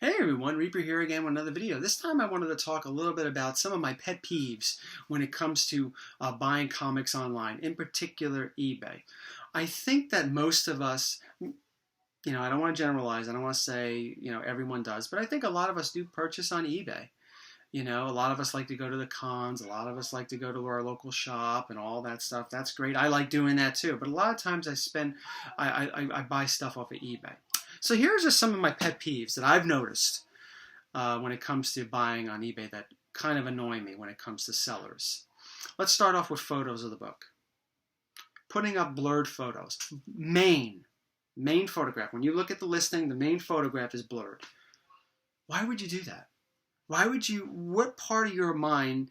Hey everyone, Reaper here again with another video. This time I wanted to talk a little bit about some of my pet peeves when it comes to buying comics online, in particular eBay. I think that most of us, I don't want to generalize, I don't want to say, everyone does, but I think a lot of us do purchase on eBay. A lot of us like to go to the cons, a lot of us like to go to our local shop and all that stuff. That's great. I like doing that too, but a lot of times I buy stuff off of eBay. So here's just some of my pet peeves that I've noticed when it comes to buying on eBay that kind of annoy me when it comes to sellers. Let's start off with photos of the book. Putting up blurred photos. Main photograph. When you look at the listing, the main photograph is blurred. Why would you do that? What part of your mind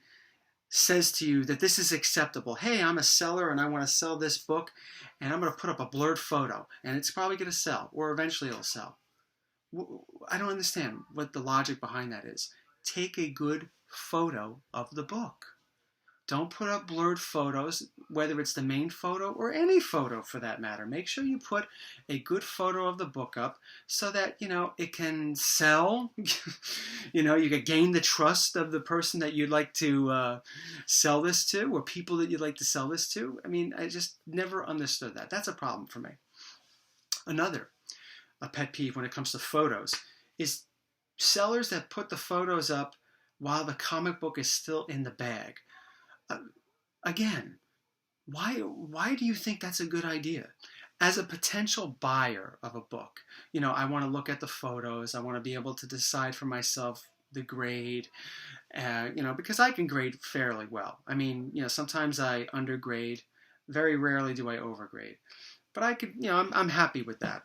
says to you that this is acceptable? Hey, I'm a seller and I want to sell this book and I'm going to put up a blurred photo and it's probably going to sell or eventually it'll sell. I don't understand what the logic behind that is. Take a good photo of the book. Don't put up blurred photos, whether it's the main photo or any photo for that matter. Make sure you put a good photo of the book up so that, it can sell. You can gain the trust of the person that you'd like to sell this to or people that you'd like to sell this to. I mean, I just never understood that. That's a problem for me. A pet peeve when it comes to photos is sellers that put the photos up while the comic book is still in the bag. Again, why do you think that's a good idea? As a potential buyer of a book, I want to look at the photos. I want to be able to decide for myself the grade, because I can grade fairly well. I mean, sometimes I undergrade. Very rarely do I overgrade. But I could, I'm happy with that.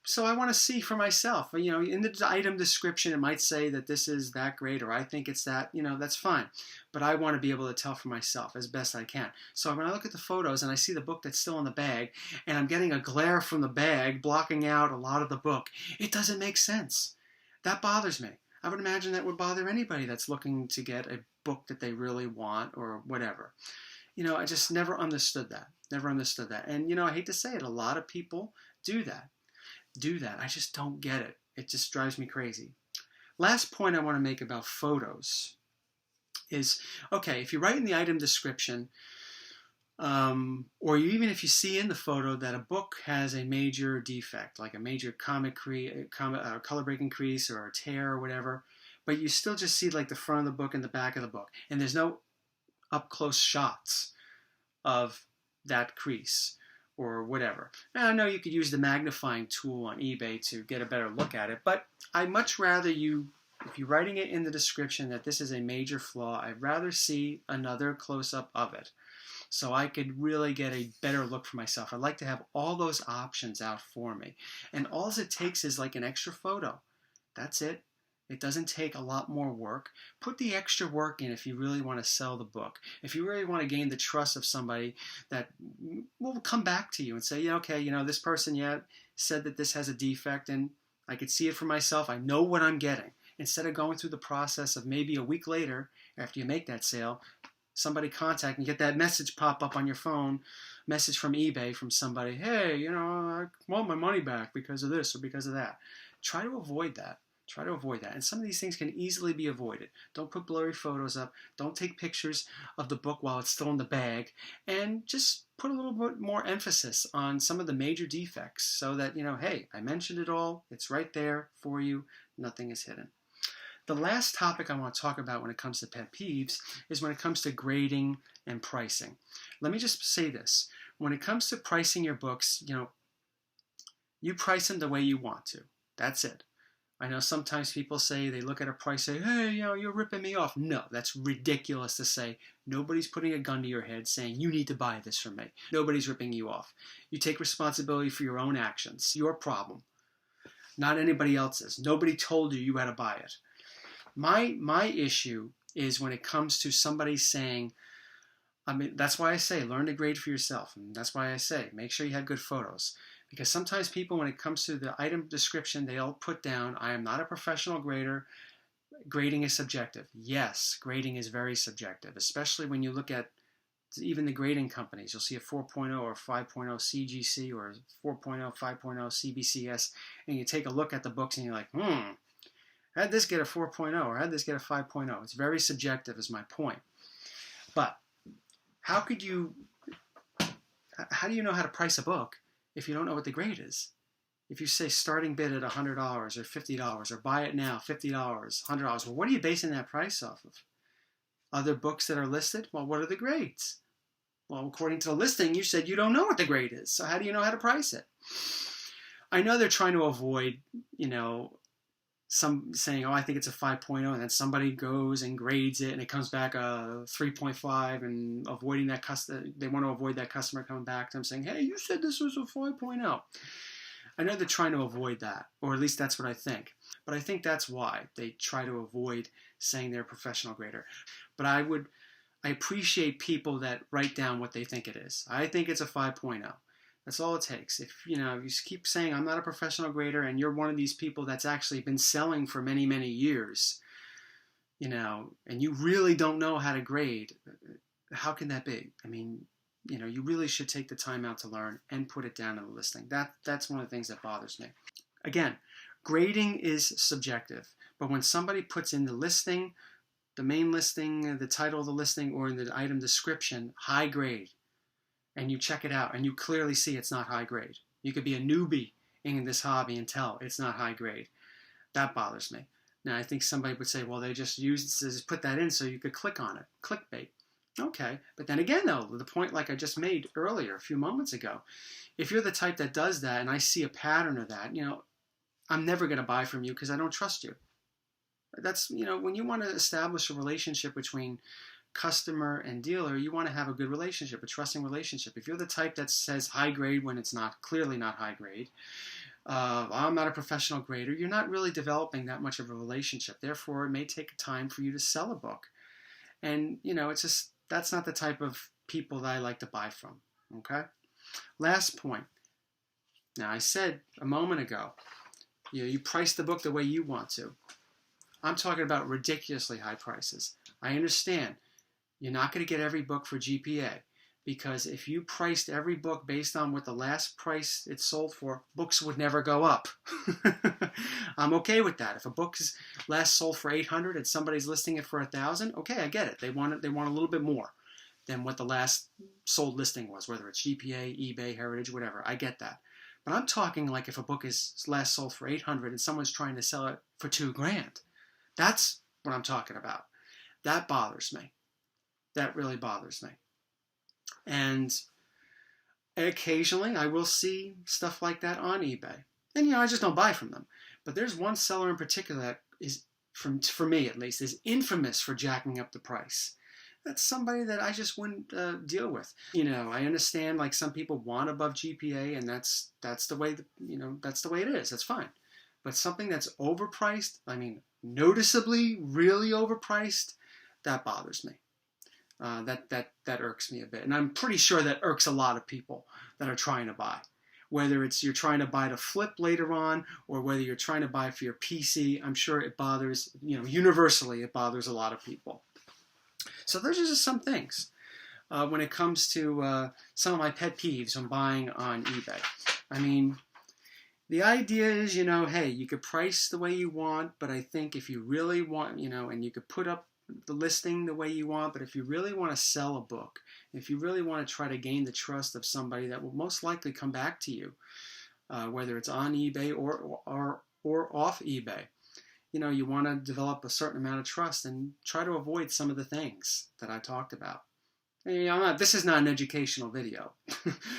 So I want to see for myself. In the item description, it might say that this is that great or I think it's that. That's fine. But I want to be able to tell for myself as best I can. So when I look at the photos and I see the book that's still in the bag and I'm getting a glare from the bag blocking out a lot of the book, it doesn't make sense. That bothers me. I would imagine that would bother anybody that's looking to get a book that they really want or whatever. I just never understood that. And, I hate to say it, a lot of people do that. I just don't get it. It just drives me crazy. Last point I want to make about photos is, okay, if you write in the item description, or even if you see in the photo that a book has a major defect, like a major color breaking crease or a tear or whatever, but you still just see like the front of the book and the back of the book, and there's no up close shots of that crease or whatever. Now, I know you could use the magnifying tool on eBay to get a better look at it, but I'd much rather if you're writing it in the description that this is a major flaw, I'd rather see another close-up of it so I could really get a better look for myself. I'd like to have all those options out for me. And all it takes is like an extra photo. That's it. It doesn't take a lot more work. Put the extra work in if you really want to sell the book. If you really want to gain the trust of somebody that will come back to you and say, yeah, okay, this person, said that this has a defect and I could see it for myself. I know what I'm getting. Instead of going through the process of maybe a week later, after you make that sale, somebody contact and get that message pop up on your phone, message from eBay from somebody, hey, I want my money back because of this or because of that. Try to avoid that. And some of these things can easily be avoided. Don't put blurry photos up. Don't take pictures of the book while it's still in the bag. And just put a little bit more emphasis on some of the major defects so that, hey, I mentioned it all. It's right there for you. Nothing is hidden. The last topic I want to talk about when it comes to pet peeves is when it comes to grading and pricing. Let me just say this. When it comes to pricing your books, you price them the way you want to. That's it. I know sometimes people say, they look at a price, say, hey, you're ripping me off. No, that's ridiculous to say. Nobody's putting a gun to your head saying, you need to buy this from me. Nobody's ripping you off. You take responsibility for your own actions. Your problem, not anybody else's. Nobody told you you had to buy it. My issue is when it comes to somebody saying, that's why I say, learn to grade for yourself. And that's why I say, make sure you have good photos. Because sometimes people, when it comes to the item description, they'll put down, I am not a professional grader. Grading is subjective. Yes, grading is very subjective, especially when you look at even the grading companies. You'll see a 4.0 or 5.0 CGC or 4.0, 5.0 CBCS, and you take a look at the books and you're like, Had this get a 4.0 or had this get a 5.0? It's very subjective is my point. But how do you know how to price a book if you don't know what the grade is? If you say starting bid at $100 or $50 or buy it now, $50, $100, well, what are you basing that price off of? Other books that are listed? Well, what are the grades? Well, according to the listing, you said you don't know what the grade is. So how do you know how to price it? I know they're trying to avoid, some saying, oh, I think it's a 5.0, and then somebody goes and grades it, and it comes back a 3.5, and avoiding that they want to avoid that customer coming back to them saying, hey, you said this was a 5.0. I know they're trying to avoid that, or at least that's what I think. But I think that's why they try to avoid saying they're a professional grader. But I appreciate people that write down what they think it is. I think it's a 5.0. That's all it takes. If you keep saying I'm not a professional grader and you're one of these people that's actually been selling for many, many years, and you really don't know how to grade, how can that be? I mean, you really should take the time out to learn and put it down in the listing. That's one of the things that bothers me. Again, grading is subjective, but when somebody puts in the listing, the main listing, the title of the listing, or in the item description, high grade, and you check it out and you clearly see it's not high grade. You could be a newbie in this hobby and tell it's not high grade. That bothers me. Now, I think somebody would say, well, they just put that in so you could click on it. Clickbait. Okay, but then again, though, the point like I just made earlier, a few moments ago, if you're the type that does that and I see a pattern of that, I'm never going to buy from you because I don't trust you. That's, when you want to establish a relationship between customer and dealer, you want to have a good relationship, a trusting relationship. If you're the type that says high grade when it's clearly not high grade, I'm not a professional grader, you're not really developing that much of a relationship. Therefore, it may take time for you to sell a book. And, it's just, that's not the type of people that I like to buy from. Okay? Last point. Now, I said a moment ago, you price the book the way you want to. I'm talking about ridiculously high prices. I understand. You're not going to get every book for GPA, because if you priced every book based on what the last price it sold for, books would never go up. I'm okay with that. If a book is last sold for $800 and somebody's listing it for $1,000, okay, I get it. They want a little bit more than what the last sold listing was, whether it's GPA, eBay, Heritage, whatever. I get that. But I'm talking like if a book is last sold for $800 and someone's trying to sell it for $2,000. That's what I'm talking about. That bothers me. That really bothers me. And occasionally I will see stuff like that on eBay. And, I just don't buy from them. But there's one seller in particular that is, for me at least, is infamous for jacking up the price. That's somebody that I just wouldn't deal with. I understand like some people want above GPA, and that's the way, that's the way it is. That's fine. But something that's overpriced, noticeably really overpriced, that bothers me. That irks me a bit. And I'm pretty sure that irks a lot of people that are trying to buy. Whether it's you're trying to buy to flip later on, or whether you're trying to buy for your PC, I'm sure it bothers, universally it bothers a lot of people. So those are just some things. When it comes to some of my pet peeves when buying on eBay. The idea is, hey, you could price the way you want, but I think if you really want, and you could put up the listing the way you want, but if you really want to sell a book, if you really want to try to gain the trust of somebody that will most likely come back to you, whether it's on eBay or off eBay, you want to develop a certain amount of trust and try to avoid some of the things that I talked about. This is not an educational video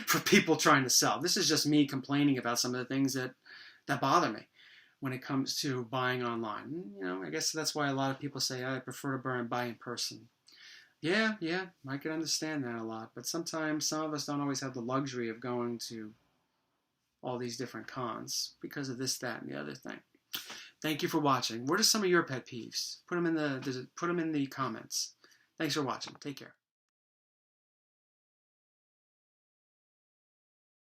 for people trying to sell. This is just me complaining about some of the things that bother me when it comes to buying online. I guess that's why a lot of people say, I prefer to buy in person. Yeah, I can understand that a lot. But sometimes some of us don't always have the luxury of going to all these different cons because of this, that, and the other thing. Thank you for watching. What are some of your pet peeves? Put them in the comments. Thanks for watching. Take care.